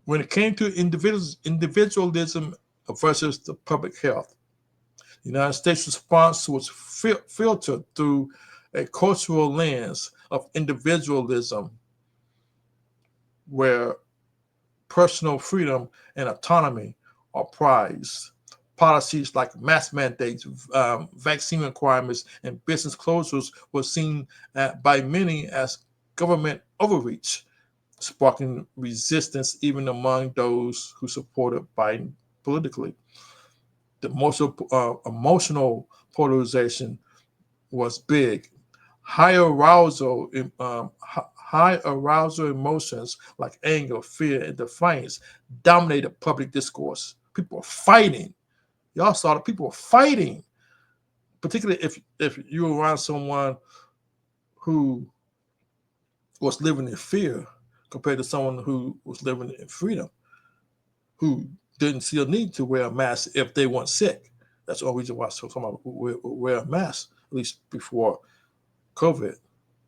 When it came to individualism versus the public health, the United States' response was filtered through a cultural lens of individualism, where personal freedom and autonomy are prized. Policies like mask mandates, vaccine requirements, and business closures were seen by many as government overreach, sparking resistance even among those who supported Biden politically. The emotional polarization was big. High arousal emotions like anger, fear, and defiance dominated public discourse. People were fighting. Y'all saw the people were fighting, particularly if you were around someone who was living in fear compared to someone who was living in freedom, who didn't see a need to wear a mask if they weren't sick. That's the only reason why someone would wear a mask, at least before COVID,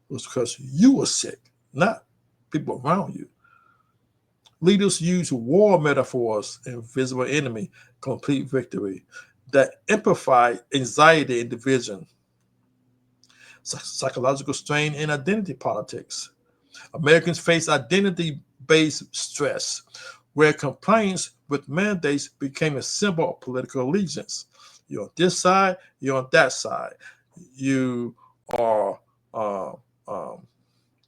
was because you were sick, not people around you. Leaders use war metaphors, invisible enemy, complete victory, that amplify anxiety and division, psychological strain, and identity politics. Americans face identity-based stress, where compliance with mandates became a symbol of political allegiance. You're on this side, you're on that side. You are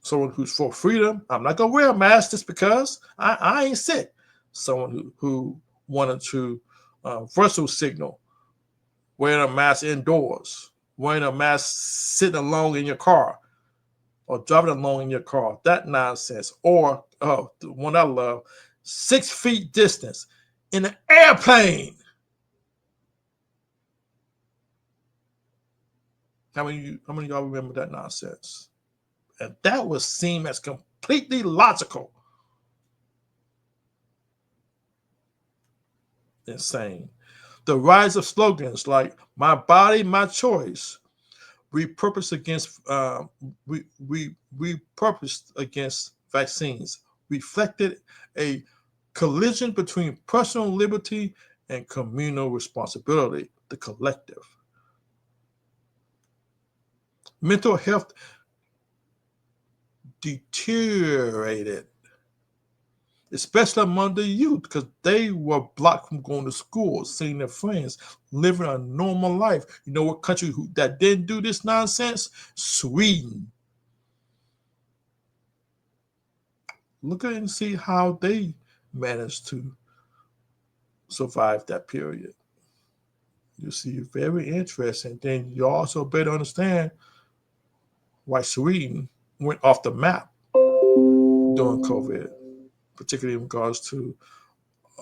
someone who's for freedom. I'm not going to wear a mask just because I ain't sick. Someone who wanted to virtual signal, wearing a mask indoors, wearing a mask sitting alone in your car, or driving along in your car, that nonsense. Or, the one I love, 6 feet distance in an airplane. How many of y'all remember that nonsense? And that was seen as completely logical. Insane. The rise of slogans like "My body, my choice," repurposed against vaccines, reflected a collision between personal liberty and communal responsibility, the collective. Mental health deteriorated, especially among the youth, because they were blocked from going to school, seeing their friends, living a normal life. You know what country that didn't do this nonsense? Sweden. Look at it and see how they managed to survive that period. You see, very interesting. Then you also better understand why Sweden went off the map during COVID. particularly in regards to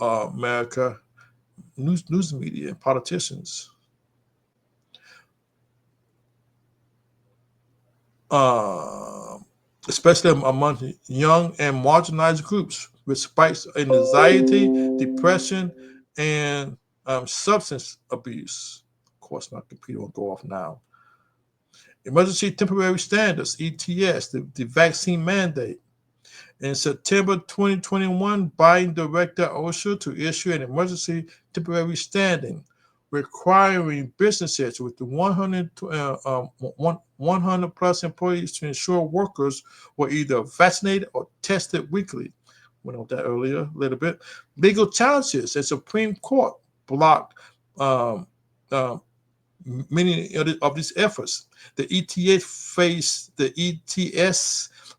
America, news media, and politicians. Especially among young and marginalized groups with spikes in anxiety, depression, and substance abuse. Of course, my computer will go off now. Emergency Temporary Standards, ETS, the vaccine mandate. In September 2021, Biden directed OSHA to issue an emergency temporary standing requiring businesses with 100 plus employees to ensure workers were either vaccinated or tested weekly. Went over that earlier a little bit. Legal challenges. The Supreme Court blocked many of these efforts. The ETS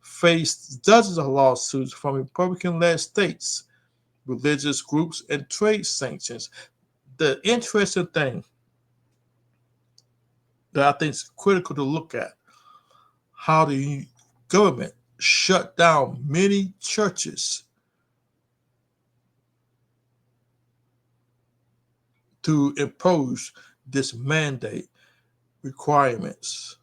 faced dozens of lawsuits from Republican-led states, religious groups, and trade sanctions. The interesting thing that I think is critical to look at, how the government shut down many churches to impose this mandate requirements.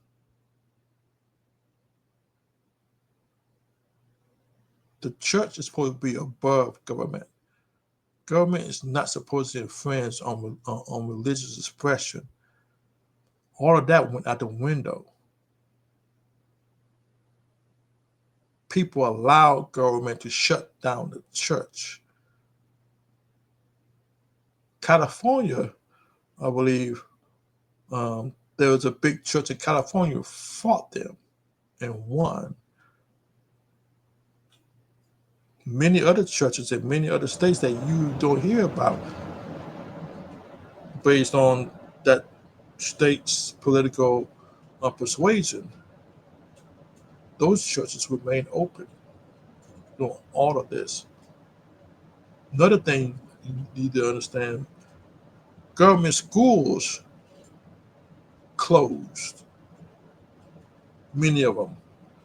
The church is supposed to be above government. Government is not supposed to infringe on religious expression. All of that went out the window. People allowed government to shut down the church. California, I believe, there was a big church in California, fought them and won. Many other churches in many other states that you don't hear about, based on that state's political persuasion, those churches remain open during all of this. Another thing you need to understand, government schools closed, many of them,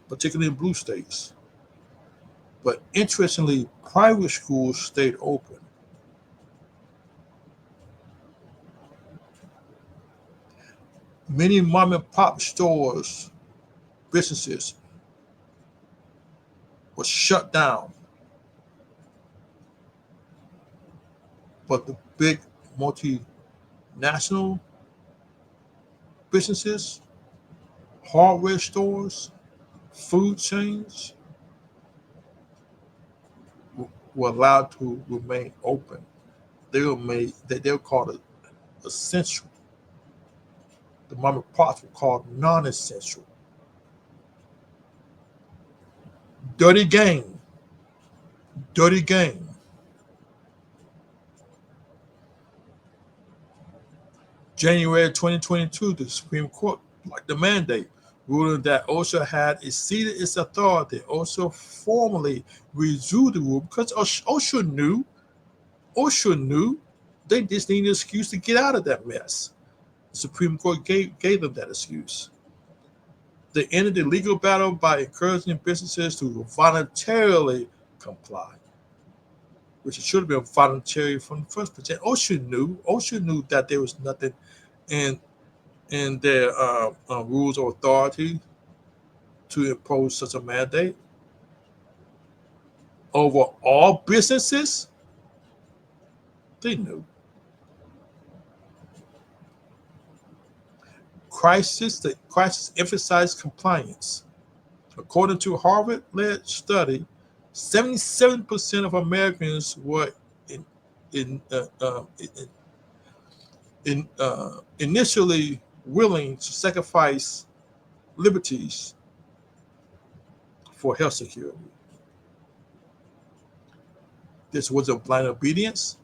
particularly in blue states. But interestingly, private schools stayed open. Many mom and pop stores, businesses were shut down. But the big multinational businesses, hardware stores, food chains were allowed to remain open. They were called essential. The mom and pops were called non-essential. Dirty game. Dirty game. January 2022, the Supreme Court, like the mandate, ruling that OSHA had exceeded its authority. OSHA formally reviewed the rule because OSHA knew they just needed an excuse to get out of that mess. The Supreme Court gave them that excuse. They ended the legal battle by encouraging businesses to voluntarily comply, which should have been voluntary from the first place. OSHA knew that there was nothing in their rules of authority to impose such a mandate over all businesses. They knew. The crisis emphasized compliance. According to a Harvard-led study, 77% of Americans were initially willing to sacrifice liberties for health security. This wasn't blind obedience.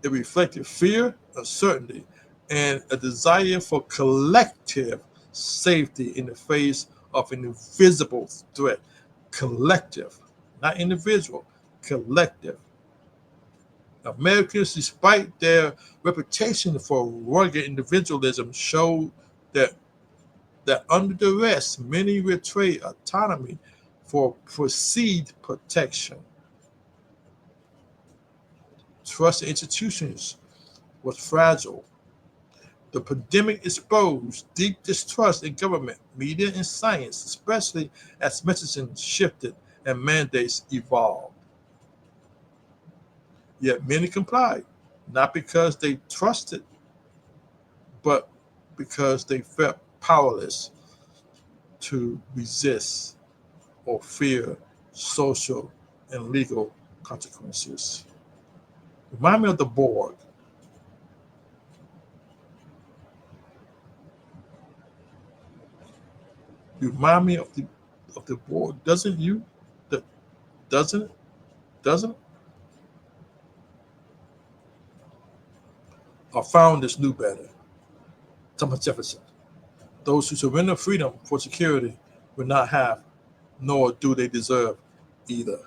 It reflected fear, uncertainty, and a desire for collective safety in the face of an invisible threat. Collective, not individual, collective. Americans, despite their reputation for rugged individualism, showed that under duress, many betrayed autonomy for perceived protection. trust in institutions was fragile. The pandemic exposed deep distrust in government, media, and science, especially as messaging shifted and mandates evolved. Yet many complied, not because they trusted, but because they felt powerless to resist or fear social and legal consequences. Remind me of the Borg. You remind me of the Borg, doesn't you? Doesn't it? Doesn't it? Our founders knew better. Thomas Jefferson. Those who surrender freedom for security will not have, nor do they deserve either.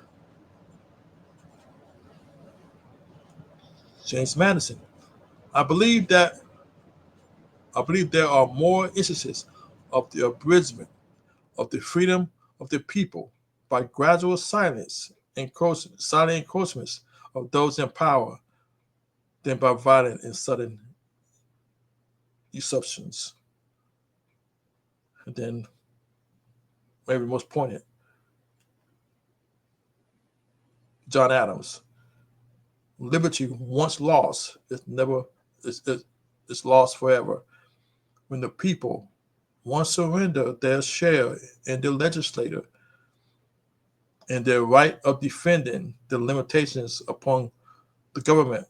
James Madison. I believe there are more instances of the abridgment of the freedom of the people by gradual silent encroachments of those in power than by violent and sudden usurpations. And then, maybe most poignant, John Adams. Liberty once lost is lost forever. When the people once surrender their share in the legislature and their right of defending the limitations upon the government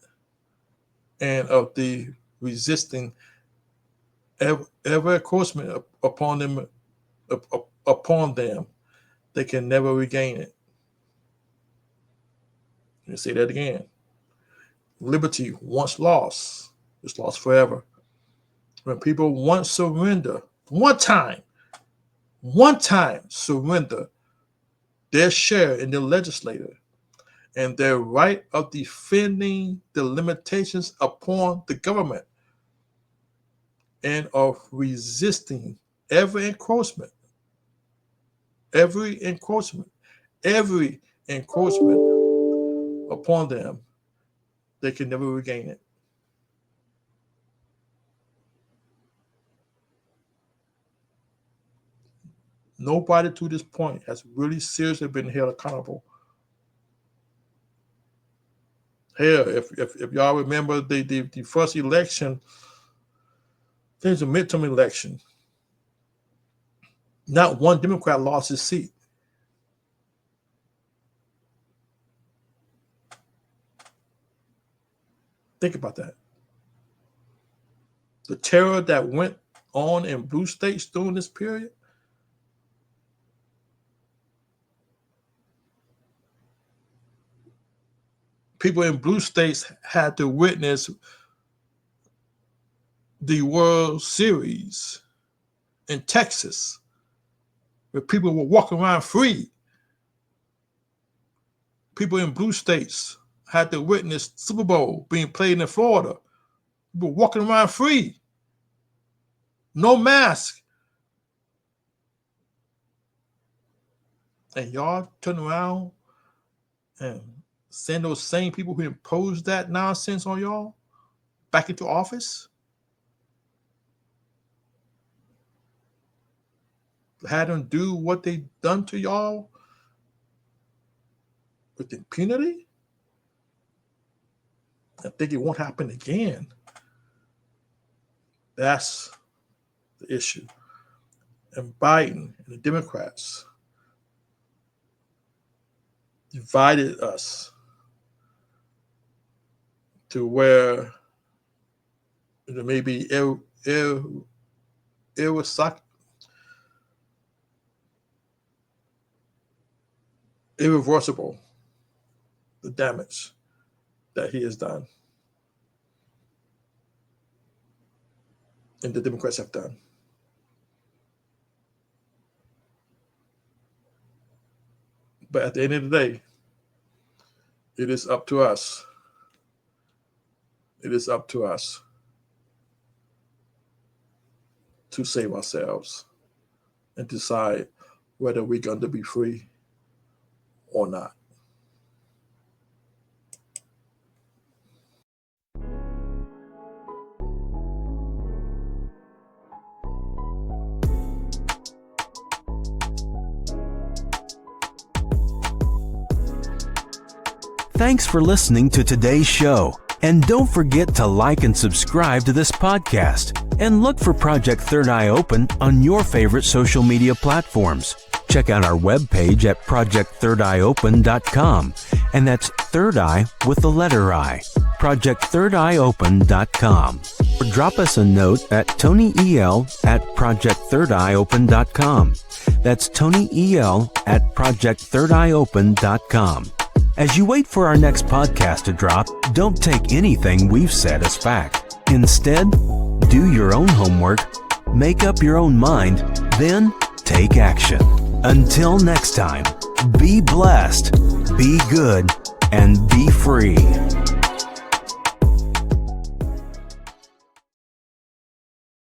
and of the resisting every encouragement upon them, they can never regain it. Let me say that again. Liberty once lost is lost forever. When people once surrender, one time surrender their share in the legislature and their right of defending the limitations upon the government and of resisting every encroachment upon them, they can never regain it. Nobody to this point has really seriously been held accountable. Hell, if y'all remember the first election, there's a midterm election. Not one Democrat lost his seat. Think about that. The terror that went on in blue states during this period. People in blue states had to witness the World Series in Texas, where people were walking around free. People in blue states had to witness Super Bowl being played in Florida. People walking around free. No mask. And y'all turn around and send those same people who imposed that nonsense on y'all back into office? Had them do what they done to y'all with impunity? I think it won't happen again. That's the issue. And Biden and the Democrats divided us to where there may be irreversible, the damage that he has done and the Democrats have done. But at the end of the day, it is up to us. It is up to us to save ourselves and decide whether we're going to be free or not. Thanks for listening to today's show. And don't forget to like and subscribe to this podcast. And look for Project Third Eye Open on your favorite social media platforms. Check out our webpage at projectthirdeyeopen.com. And that's Third Eye with the letter I. projectthirdeyeopen.com. Or drop us a note at tonyel@projectthirdeyeopen.com. That's tonyel@projectthirdeyeopen.com. As you wait for our next podcast to drop, don't take anything we've said as fact. Instead, do your own homework, make up your own mind, then take action. Until next time, be blessed, be good, and be free.